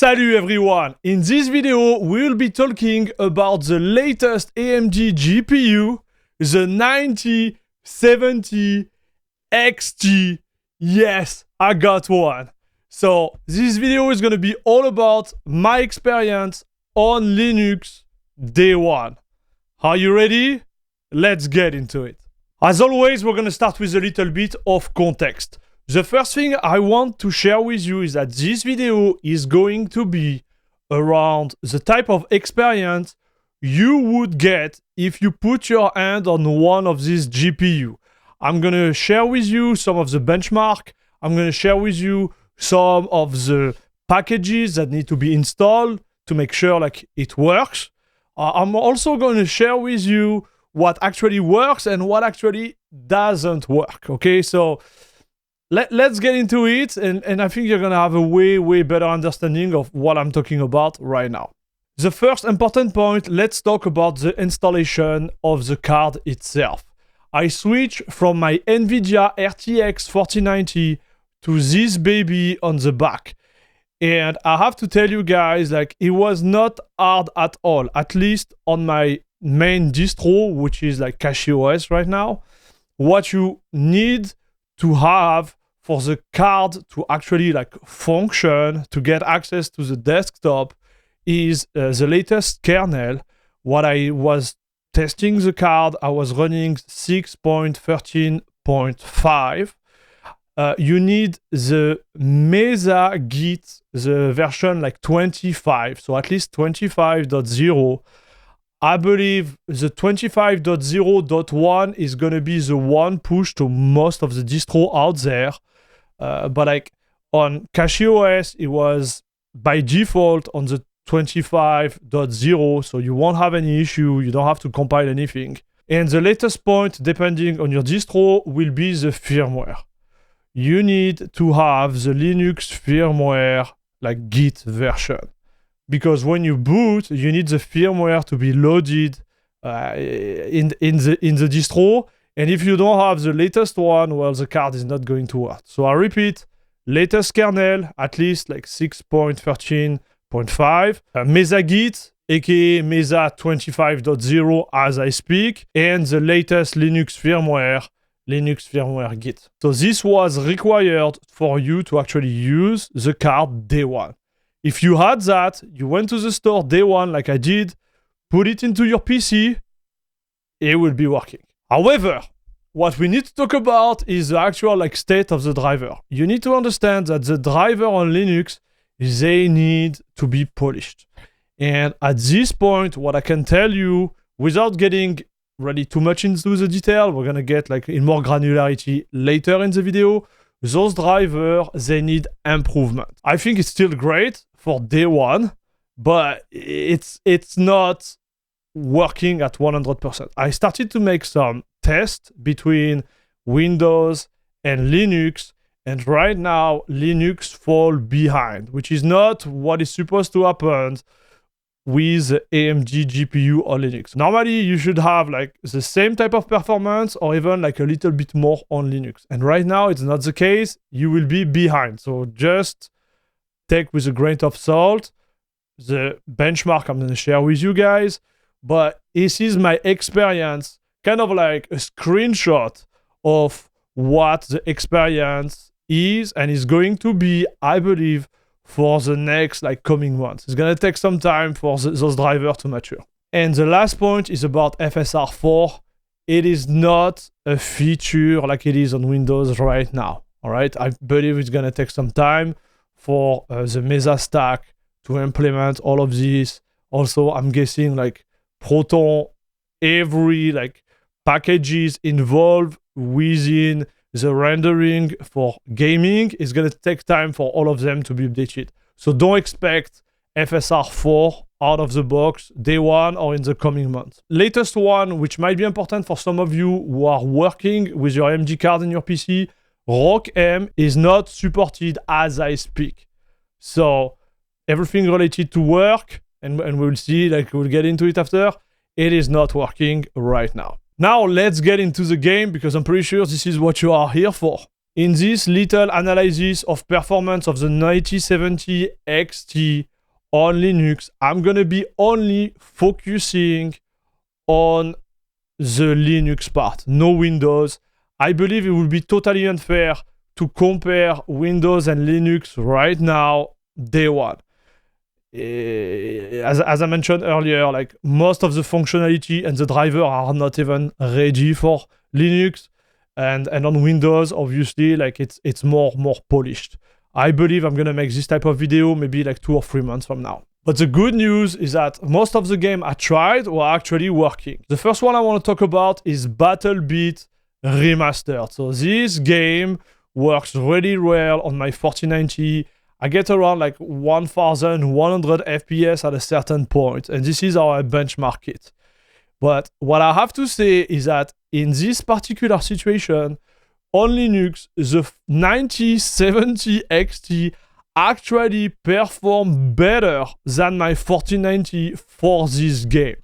Salut everyone! In this video, we'll be talking about the latest AMD GPU, the 9070 XT. Yes, I got one. So this video is going to be all about my experience on Linux day one. Are you ready? Let's get into it. As always, we're going to start with a little bit of context. The first thing I want to share with you is that this video is going to be around the type of experience you would get if you put your hand on one of these GPU. I'm going to share with you some of the benchmark. I'm going to share with you some of the packages that need to be installed to make sure like it works. I'm also going to share with you what actually works and what actually doesn't work. Okay, so let's get into it, and I think you're gonna have a way better understanding of what I'm talking about right now. The first important point, let's talk about the installation of the card itself. I switched from my NVIDIA RTX 4090 to this baby on the back. And I have to tell you guys, like, it was not hard at all, at least on my main distro, which is like CachyOS right now. What you need to have for the card to actually like function, to get access to the desktop, is the latest kernel. What I was testing the card, I was running 6.13.5. You need the Mesa Git, the version like 25, so at least 25.0. I believe the 25.0.1 is going to be the one push to most of the distro out there. But like on CachyOS, it was by default on the 25.0, so you won't have any issue. You don't have to compile anything. And the latest point, depending on your distro, will be the firmware. You need to have the Linux firmware like Git version. Because when you boot, you need the firmware to be loaded in the distro. And if you don't have the latest one, well, the card is not going to work. So I repeat, latest kernel, at least like 6.13.5. Mesa Git, aka Mesa 25.0 as I speak. And the latest Linux firmware Git. So this was required for you to actually use the card day one. If you had that, you went to the store day one like I did, put it into your PC, it will be working. However, what we need to talk about is the actual like state of the driver. You need to understand that the driver on Linux, they need to be polished. And at this point, what I can tell you, without getting really too much into the detail, we're gonna get like in more granularity later in the video, those drivers, they need improvement. I think it's still great for day one, but it's not working at 100%. I started to make some tests between Windows and Linux, and right now Linux fall behind, which is not what is supposed to happen with AMD GPU on Linux. Normally you should have like the same type of performance or even like a little bit more on Linux. And right now it's not the case. You will be behind. So just take with a grain of salt the benchmark I'm going to share with you guys. But this is my experience, kind of like a screenshot of what the experience is and is going to be, I believe, for the next like coming months. It's going to take some time for those drivers to mature. And the last point is about FSR 4. It is not a feature like it is on Windows right now. All right, I believe it's going to take some time for the Mesa stack to implement all of this. Also, I'm guessing like Proton, every like packages involved within the rendering for gaming is going to take time for all of them to be updated. So don't expect FSR 4 out of the box day one or in the coming months. Latest one, which might be important for some of you who are working with your AMD card in your PC, ROCm is not supported as I speak. So everything related to work, and we'll see, like we'll get into it after, it is not working right now. Now let's get into the game, because I'm pretty sure this is what you are here for. In this little analysis of performance of the 9070 XT on Linux, I'm gonna be only focusing on the Linux part, no Windows. I believe it would be totally unfair to compare Windows and Linux right now, day one. As I mentioned earlier, like most of the functionality and the driver are not even ready for Linux, and on Windows, obviously, like it's more polished. I believe I'm gonna make this type of video maybe like 2 or 3 months from now. But the good news is that most of the game I tried were actually working. The first one I want to talk about is BattleBeat Remastered. So this game works really well on my 4090. I get around like 1100 FPS at a certain point, and this is how I benchmark it. But what I have to say is that in this particular situation, on Linux, the 9070 XT actually perform better than my 4090 for this game.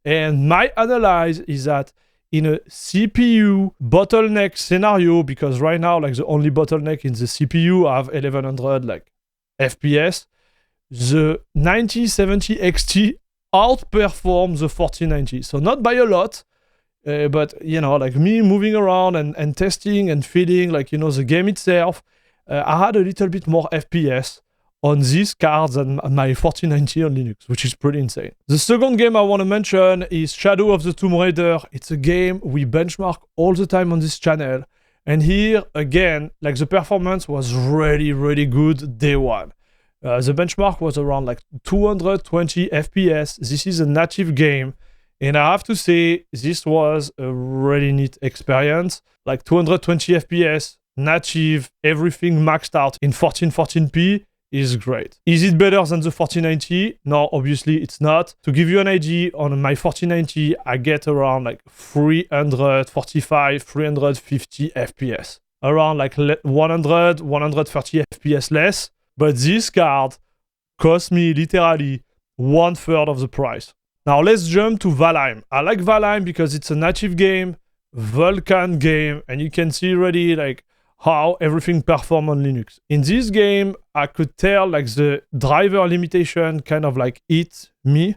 And my analysis is that in a CPU bottleneck scenario, because right now, like the only bottleneck in the CPU, I have 1100 like FPS, the 9070 XT outperforms the 4090. So not by a lot, but you know, like me moving around and testing and feeling like, you know, the game itself, I had a little bit more FPS on this card than my 4090 on Linux, which is pretty insane. The second game I want to mention is Shadow of the Tomb Raider. It's a game we benchmark all the time on this channel. And here, again, like the performance was really good day one. The benchmark was around like 220 FPS. This is a native game. And I have to say, this was a really neat experience. Like 220 FPS, native, everything maxed out in 1440p is great. Is it better than the 4090? No, obviously it's not. To give you an idea, on my 4090, I get around like 345, 350 FPS. Around like 100, 130 FPS less. But this card cost me literally 1/3 of the price. Now let's jump to Valheim. I like Valheim because it's a native game, Vulkan game, and you can see already like how everything performs on Linux. In this game, I could tell like the driver limitation kind of like hit me.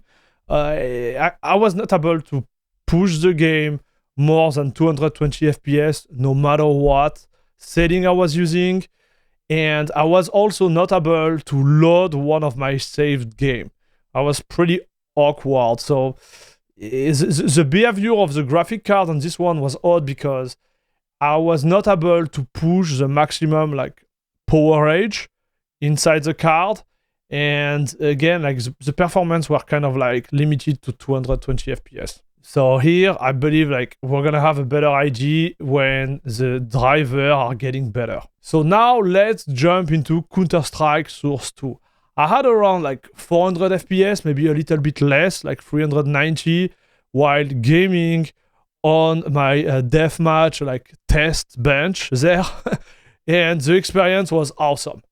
I was not able to push the game more than 220 FPS no matter what setting I was using. And I was also not able to load one of my saved game. I was pretty awkward. So the behavior of the graphic card on this one was odd because I was not able to push the maximum like power range inside the card. And again, like the performance were kind of like limited to 220 FPS. So here, I believe like we're gonna have a better idea when the drivers are getting better. So now let's jump into Counter-Strike Source 2. I had around like 400 FPS, maybe a little bit less, like 390, while gaming on my deathmatch like test bench there. And the experience was awesome.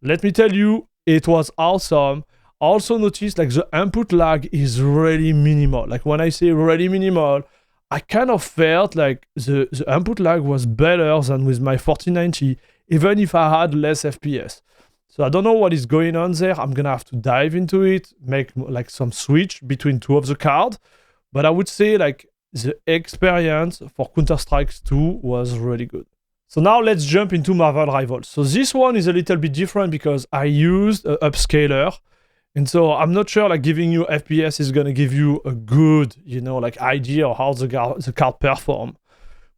Let me tell you, it was awesome. Also notice like the input lag is really minimal. Like when I say really minimal, I kind of felt like the input lag was better than with my 4090, even if I had less FPS. So I don't know what is going on there. I'm gonna have to dive into it, make like some switch between two of the cards. But I would say like the experience for Counter-Strike 2 was really good. So now let's jump into Marvel Rivals. So this one is a little bit different because I used an upscaler. And so I'm not sure like giving you FPS is going to give you a good, you know, like idea of how the card perform.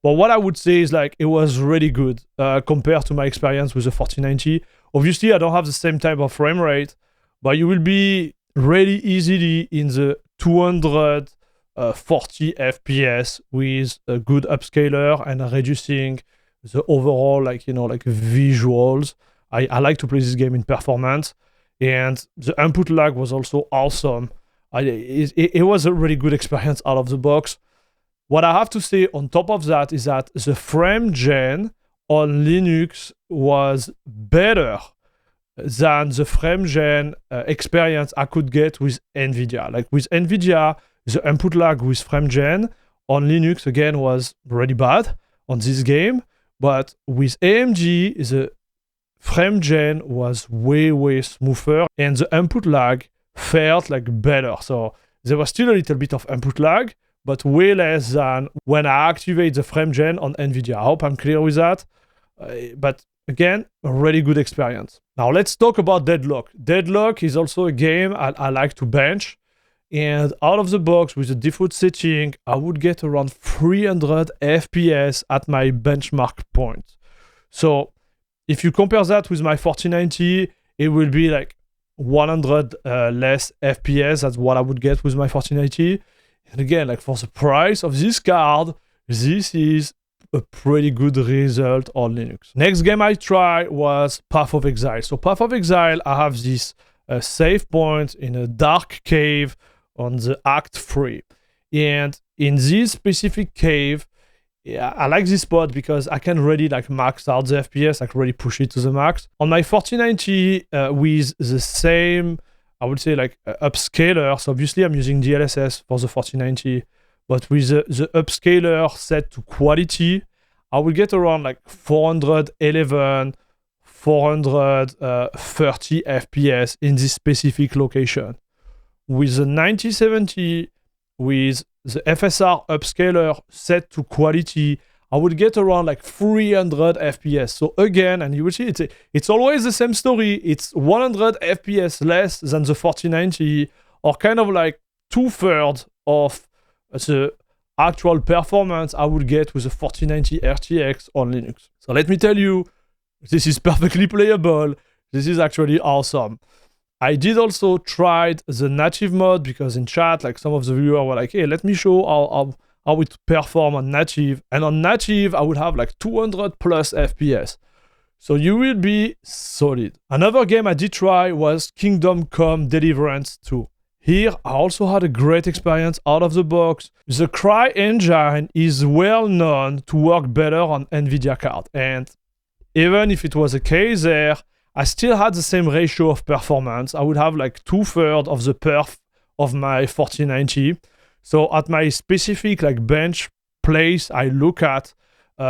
But what I would say is like it was really good compared to my experience with the 4090. Obviously, I don't have the same type of frame rate, but you will be really easily in the 240 FPS with a good upscaler and reducing the overall like, you know, like visuals. I like to play this game in performance. And the input lag was also awesome. It was a really good experience out of the box. What I have to say on top of that is that the frame gen on Linux was better than the frame gen experience I could get with NVIDIA. Like with NVIDIA, the input lag with frame gen on Linux again was really bad on this game. But with AMD, the frame gen was way smoother and the input lag felt like better. So there was still a little bit of input lag, but way less than when I activate the frame gen on NVIDIA. I hope I'm clear with that. But again, a really good experience. Now let's talk about Deadlock. Deadlock is also a game I like to bench. And out of the box with the default setting, I would get around 300 FPS at my benchmark point. So if you compare that with my 4090, it will be like 100 less FPS. That's what I would get with my 4090. And again, like for the price of this card, this is a pretty good result on Linux. Next game I tried was Path of Exile. So Path of Exile, I have this save point in a dark cave on the Act 3. And in this specific cave, yeah, I like this spot because I can really like max out the FPS, like really push it to the max. On my 4090 with the same, I would say like upscaler, so obviously I'm using DLSS for the 4090, but with the upscaler set to quality, I will get around like 411, 430 FPS in this specific location. With the 9070, with the FSR upscaler set to quality, I would get around like 300 FPS. So again, and you will see it's always the same story. It's 100 FPS less than the 4090, or kind of like 2/3 of the actual performance I would get with the 4090 RTX on Linux. So let me tell you, this is perfectly playable. This is actually awesome. I did also try the native mode because in chat, like some of the viewers were like, hey, let me show how it perform on native. And on native, I would have like 200 plus FPS. So you will be solid. Another game I did try was Kingdom Come Deliverance 2. Here, I also had a great experience out of the box. The Cry engine is well known to work better on NVIDIA card. And even if it was a case there, I still had the same ratio of performance. I would have like 2/3 of the perf of my 4090. So at my specific like bench place I look at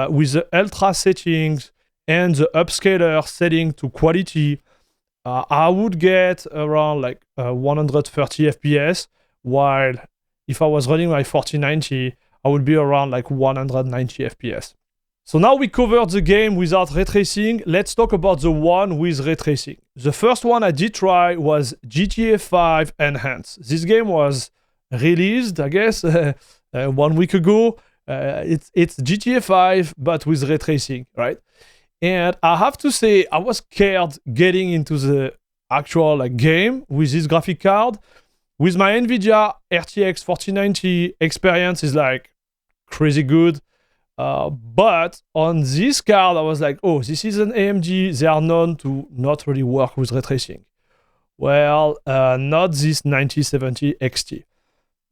with the ultra settings and the upscaler setting to quality, I would get around like 130 FPS, while if I was running my 4090, I would be around like 190 FPS. So now we covered the game without ray tracing. Let's talk about the one with ray tracing. The first one I did try was GTA 5 Enhanced. This game was released, I guess, 1 week ago. It's GTA 5, but with ray tracing, right? And I have to say, I was scared getting into the actual like game with this graphic card. With my NVIDIA RTX 4090, experience is like crazy good. But on this card, I was like, oh, this is an AMD. They are known to not really work with ray tracing. Well, not this 9070 XT.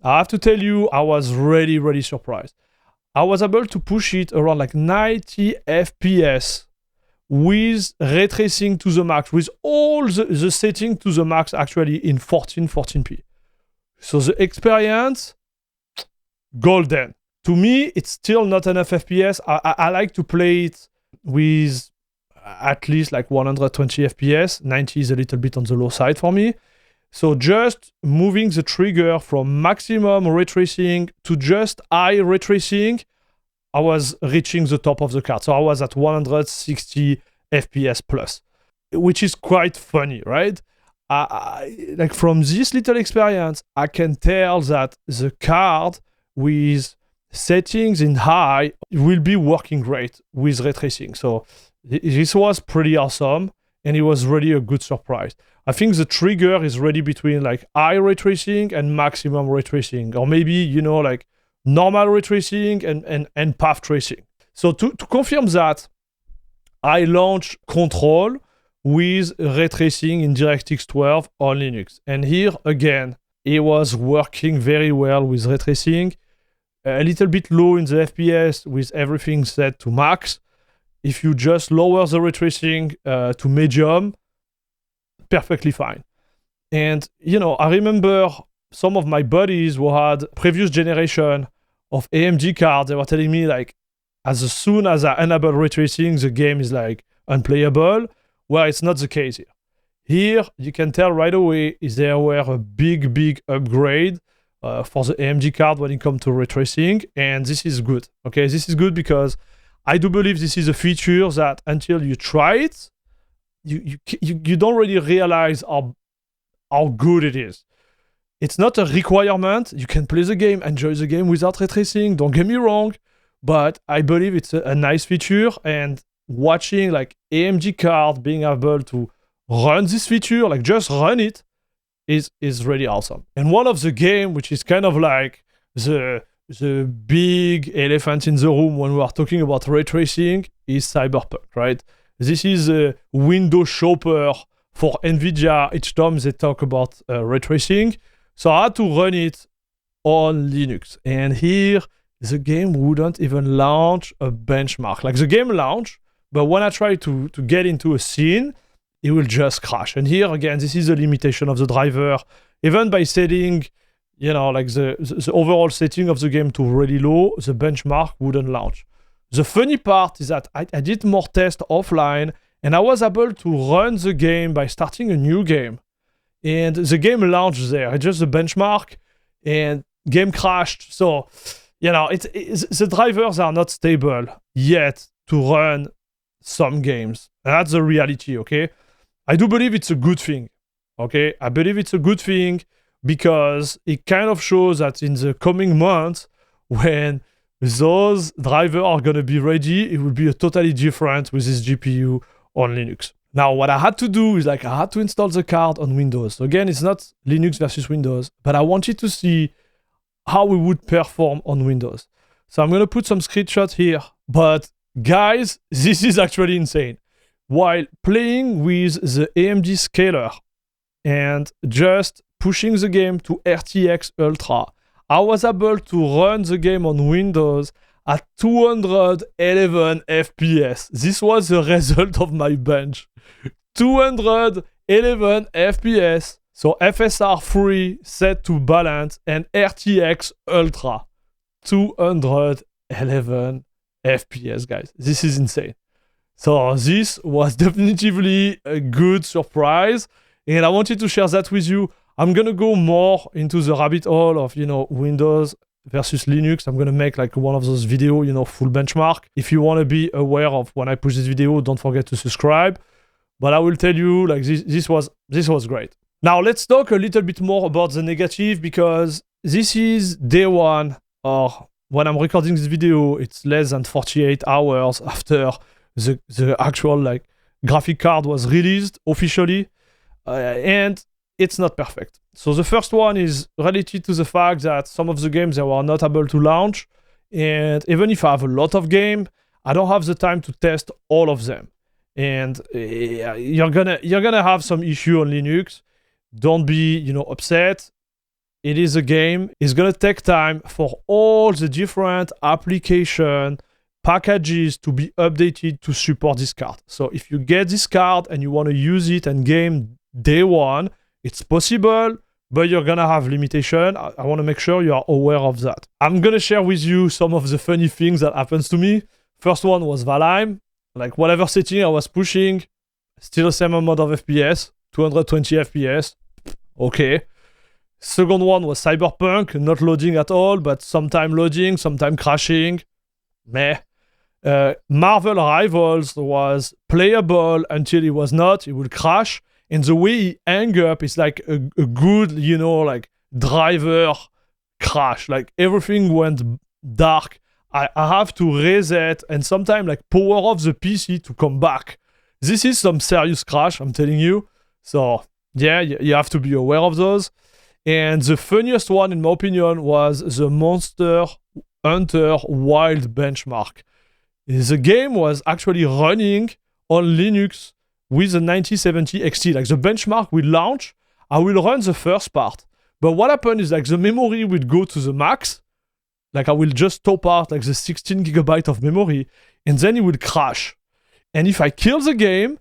I have to tell you, I was really surprised. I was able to push it around like 90 FPS with ray tracing to the max, with all the settings to the max actually in 1440p. So the experience, golden. To me, it's still not enough FPS. I like to play it with at least like 120 FPS. 90 is a little bit on the low side for me. So just moving the trigger from maximum ray tracing to just high ray tracing, I was reaching the top of the card. So I was at 160 FPS plus, which is quite funny, right? Like from this little experience, I can tell that the card with settings in high will be working great with ray tracing. So this was pretty awesome, and it was really a good surprise. I think the trigger is really between like high ray tracing and maximum ray tracing, or maybe, you know, like normal ray tracing and path tracing. So to confirm that, I launched Control with ray tracing in DirectX 12 on Linux. And here again, it was working very well with ray tracing. A little bit low in the FPS with everything set to max. If you just lower the ray tracing to medium, perfectly fine. And, you know, I remember some of my buddies who had previous generation of AMD cards, they were telling me like, as soon as I enable ray tracing, the game is like unplayable. Well, it's not the case here. Here, you can tell right away is there were a big upgrade for the AMD card when it comes to ray tracing, and this is good. Okay, this is good because I do believe this is a feature that until you try it, you don't really realize how good it is. It's not a requirement. You can play the game, enjoy the game without ray tracing. Don't get me wrong, but I believe it's a nice feature. And watching like AMD card being able to run this feature, like just run it, is really awesome. And one of the game which is kind of like the big elephant in the room when we are talking about ray tracing is Cyberpunk, right? This is a window shopper for NVIDIA each time they talk about ray tracing. So I had to run it on Linux. And here, the game wouldn't even launch a benchmark. Like the game launched, but when I try to get into a scene, it will just crash. And here, again, this is a limitation of the driver. Even by setting, you know, like the overall setting of the game to really low, the benchmark wouldn't launch. The funny part is that I did more tests offline, and I was able to run the game by starting a new game. And the game launched there. It's just a benchmark, and game crashed. So, you know, the drivers are not stable yet to run some games. And that's the reality, okay? I do believe it's a good thing, okay? I believe it's a good thing because it kind of shows that in the coming months, when those drivers are going to be ready, it will be a totally different with this GPU on Linux. Now, what I had to do is like I had to install the card on Windows. So again, it's not Linux versus Windows, but I wanted to see how we would perform on Windows. So I'm going to put some screenshots here. But guys, this is actually insane. While playing with the AMD scaler and just pushing the game to RTX Ultra, I was able to run the game on Windows at 211 FPS. This was the result of my bench. 211 FPS. So FSR 3 set to balance and RTX Ultra. 211 FPS, guys. This is insane. So this was definitively a good surprise. And I wanted to share that with you. I'm going to go more into the rabbit hole of, you know, Windows versus Linux. I'm going to make like one of those videos, you know, full benchmark. If you want to be aware of when I push this video, don't forget to subscribe. But I will tell you, like, this was great. Now, let's talk a little bit more about the negative, because this is day one, or when I'm recording this video, it's less than 48 hours after the actual, like, graphic card was released officially. And it's not perfect. So the first one is related to the fact that some of the games they were not able to launch. And even if I have a lot of games, I don't have the time to test all of them. And you're gonna have some issue on Linux. Don't be, you know, upset. It is a game. It's gonna take time for all the different application packages to be updated to support this card. So if you get this card and you want to use it and game day one, it's possible, but you're gonna have limitation. I want to make sure you are aware of that. I'm gonna share with you some of the funny things that happens to me. First one was Valheim. Like whatever setting I was pushing, still the same amount of FPS, 220 FPS. Okay. Second one was Cyberpunk, not loading at all, but sometime loading, sometime crashing. Meh. Marvel Rivals was playable until it was not. It would crash. And the way he hang up is like a good, you know, like driver crash. Like everything went dark. I have to reset and sometimes like power off the PC to come back. This is some serious crash, I'm telling you. So yeah, you have to be aware of those. And the funniest one, in my opinion, was the Monster Hunter Wild benchmark. The game was actually running on Linux with the 9070 XT. Like the benchmark will launch, I will run the first part. But what happened is like the memory will go to the max. Like I will just top out like the 16 gigabyte of memory, and then it will crash. And if I kill the game,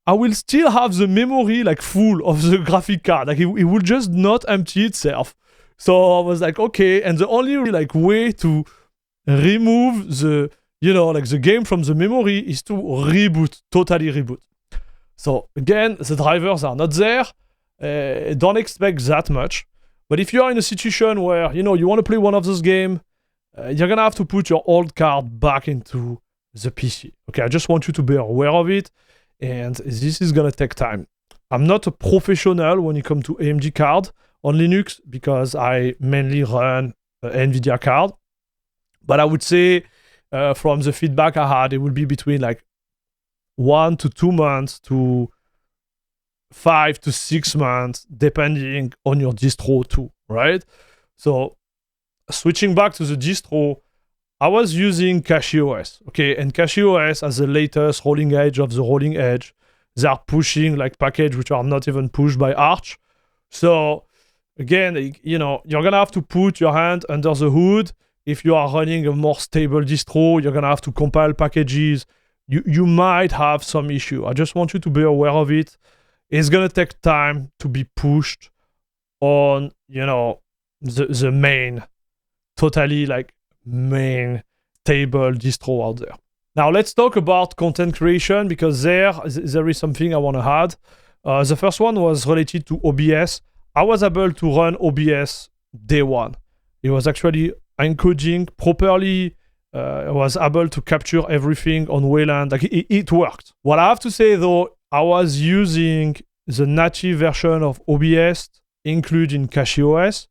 I will still have the memory like full of the graphic card. Like it will just not empty itself. So I was like, okay. And the only like way to remove the, you know, like the game from the memory is to reboot, totally reboot. So again, the drivers are not there. Don't expect that much. But if you are in a situation where, you know, you want to play one of those games, you're going to have to put your old card back into the PC. Okay, I just want you to be aware of it. And this is going to take time. I'm not a professional when it comes to AMD card on Linux because I mainly run NVIDIA card. But I would say from the feedback I had, it would be between like 1 to 2 months to 5 to 6 months, depending on your distro too, right? So switching back to the distro, I was using CachyOS, okay? And CachyOS has the latest rolling edge of the rolling edge. They are pushing like packages which are not even pushed by Arch. So again, you know, you're gonna have to put your hand under the hood. If you are running a more stable distro, you're gonna have to compile packages. You might have some issue. I just want you to be aware of it. It's gonna take time to be pushed on, you know, the main, totally like main stable distro out there. Now let's talk about content creation because there is something I want to add. The first one was related to OBS. I was able to run OBS day one. It was actually encoding properly. I was able to capture everything on Wayland. Like it worked. What I have to say though, I was using the native version of OBS included in CachyOS.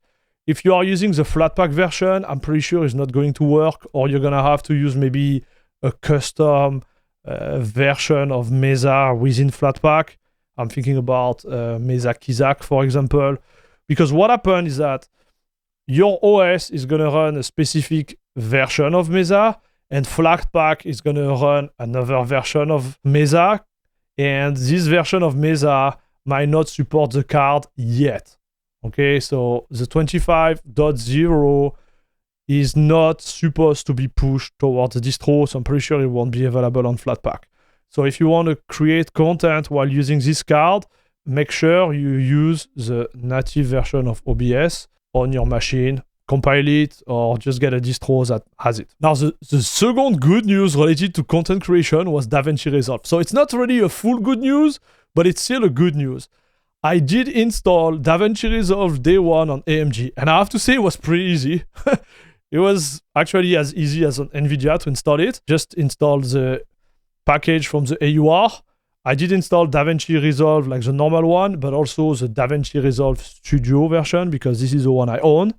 If you are using the Flatpak version, I'm pretty sure it's not going to work, or you're gonna have to use maybe a custom version of Mesa within Flatpak. I'm thinking about Mesa Kizak, for example, because what happened is that your OS is gonna run a specific version of Mesa, and Flatpak is gonna run another version of Mesa, and this version of Mesa might not support the card yet. Okay, so the 25.0 is not supposed to be pushed towards the distro, so I'm pretty sure it won't be available on Flatpak. So if you want to create content while using this card, make sure you use the native version of OBS on your machine, compile it, or just get a distro that has it. Now, the second good news related to content creation was DaVinci Resolve. So it's not really a full good news, but it's still a good news. I did install DaVinci Resolve day one on AMD, and I have to say it was pretty easy. It was actually as easy as on NVIDIA to install it. Just install the package from the AUR. I did install DaVinci Resolve, like the normal one, but also the DaVinci Resolve Studio version, because this is the one I own.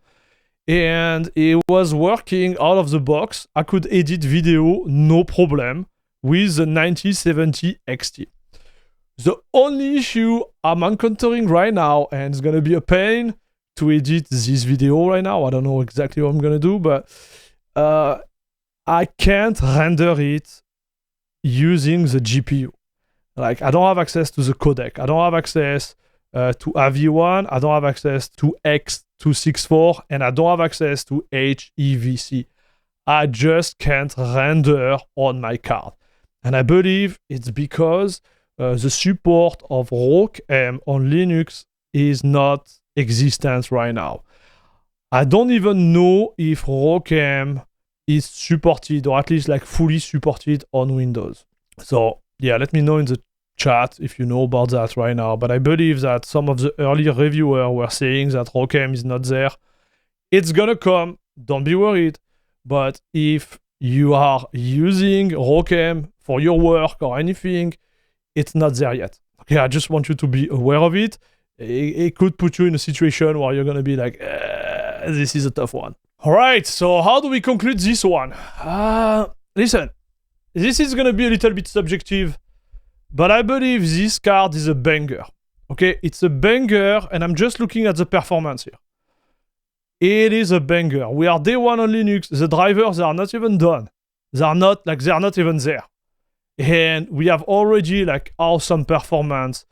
And it was working out of the box. I could edit video, no problem, with the 9070 XT. The only issue I'm encountering right now, and it's gonna be a pain to edit this video right now. I don't know exactly what I'm gonna do, but I can't render it using the GPU. Like, I don't have access to the codec. I don't have access to AV1. I don't have access to X264, and I don't have access to HEVC. I just can't render on my card. And I believe it's because the support of ROCm on Linux is not existent right now. I don't even know if ROCm is supported, or at least like fully supported on Windows. So yeah, let me know in the chat if you know about that right now. But I believe that some of the early reviewers were saying that ROCm is not there. It's gonna come, don't be worried. But if you are using ROCm for your work or anything, it's not there yet. Okay, I just want you to be aware of it. It could put you in a situation where you're gonna be like, this is a tough one. All right, so how do we conclude this one? Listen, this is gonna be a little bit subjective, but I believe this card is a banger. Okay, it's a banger, and I'm just looking at the performance here. It is a banger. We are day one on Linux. The drivers are not even done. They are not even there. And we have already like awesome performance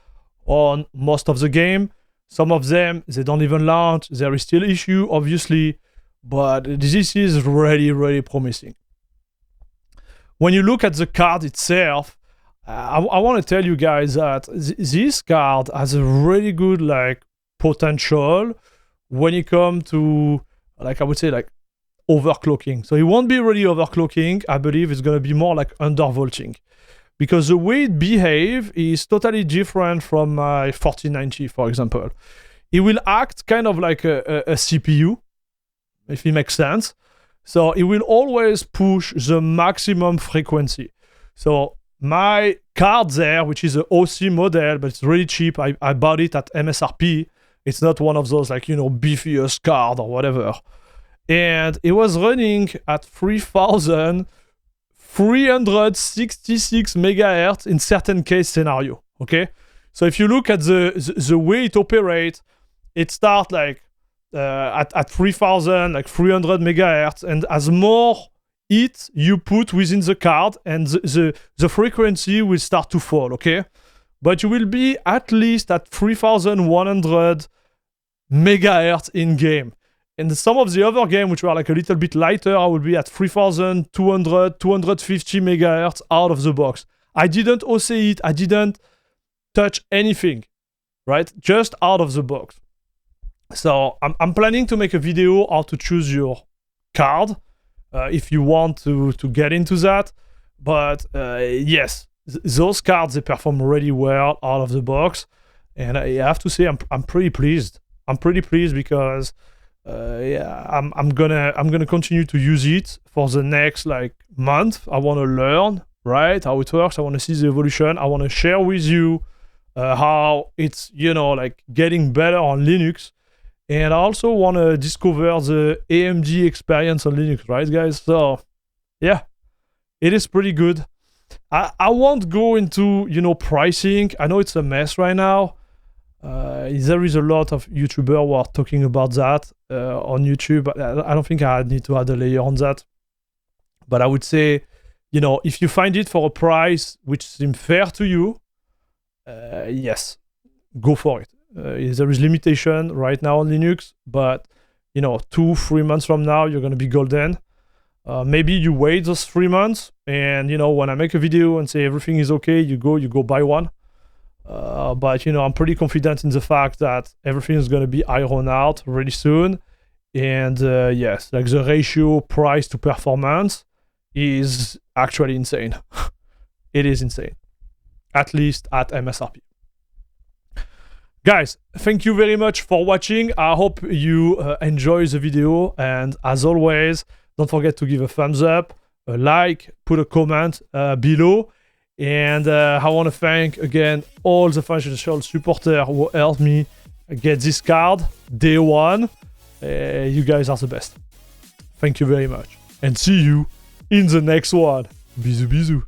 on most of the game. Some of them, they don't even launch. There is still issue, obviously, but this is really, really promising. When you look at the card itself, I want to tell you guys that this card has a really good like potential when it comes to, like, I would say like overclocking. So it won't be really overclocking. I believe it's going to be more like undervolting, because the way it behaves is totally different from my 4090, for example. It will act kind of like a CPU, if it makes sense. So it will always push the maximum frequency. So my card there, which is an OC model, but it's really cheap. I bought it at MSRP. It's not one of those like, you know, beefiest card or whatever. And it was running at 3,366 megahertz in certain case scenario, okay? So if you look at the way it operates, it starts like at 3,300 megahertz, and as more heat you put within the card, and the frequency will start to fall, okay? But you will be at least at 3,100 megahertz in game. And some of the other games, which were like a little bit lighter, I will be at 3,200, 250 megahertz out of the box. I didn't OC it, I didn't touch anything, right? Just out of the box. So I'm planning to make a video how to choose your card if you want to get into that. But yes, those cards, they perform really well out of the box. And I have to say, I'm pretty pleased. I'm pretty pleased because yeah, I'm gonna continue to use it for the next like month. I want to learn, right, how it works. I want to see the evolution. I want to share with you how it's, you know, like getting better on Linux. And I also want to discover the AMD experience on Linux, right, guys? So, yeah, it is pretty good. I won't go into, you know, pricing. I know it's a mess right now. There is a lot of YouTubers who are talking about that on YouTube. I don't think I need to add a layer on that. But I would say, you know, if you find it for a price which seems fair to you, yes, go for it. There is limitation right now on Linux, but you know, 2-3 months from now, you're gonna be golden. Maybe you wait those 3 months, and you know, when I make a video and say everything is okay, you go buy one. But you know, I'm pretty confident in the fact that everything is gonna be ironed out really soon. And yes, like the ratio price to performance is actually insane. It is insane, at least at MSRP. Guys, thank you very much for watching. I hope you enjoy the video, and as always, don't forget to give a thumbs up, a like, put a comment below. And I want to thank again all the financial supporters who helped me get this card day one. You guys are the best. Thank you very much, and see you in the next one. Bisous bisous.